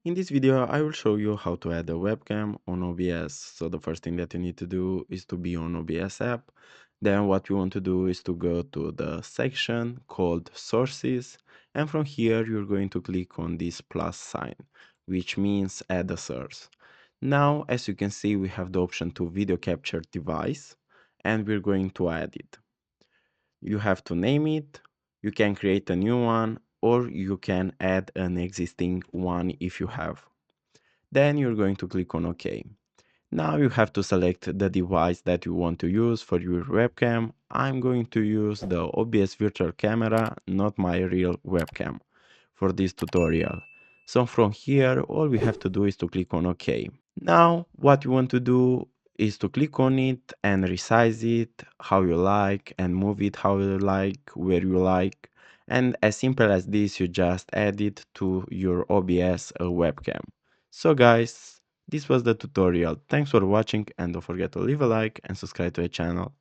In this video, I will show you how to add a webcam on OBS. So the first thing that you need to do is to be on OBS app. Then what you want to do is to go to the section called sources. And from here, you're going to click on this plus sign, which means add a source. Now, as you can see, we have the option to video capture device, and we're going to add it. You have to name it, you can create a new one, or you can add an existing one if you have. Then you're going to click on OK. Now you have to select the device that you want to use for your webcam. I'm going to use the OBS virtual camera, not my real webcam, for this tutorial. So from here, all we have to do is to click on OK. Now, what you want to do is to click on it and resize it how you like and move it how you like, where you like. And as simple as this, you just add it to your OBS webcam. So guys, this was the tutorial. Thanks for watching and don't forget to leave a like and subscribe to the channel.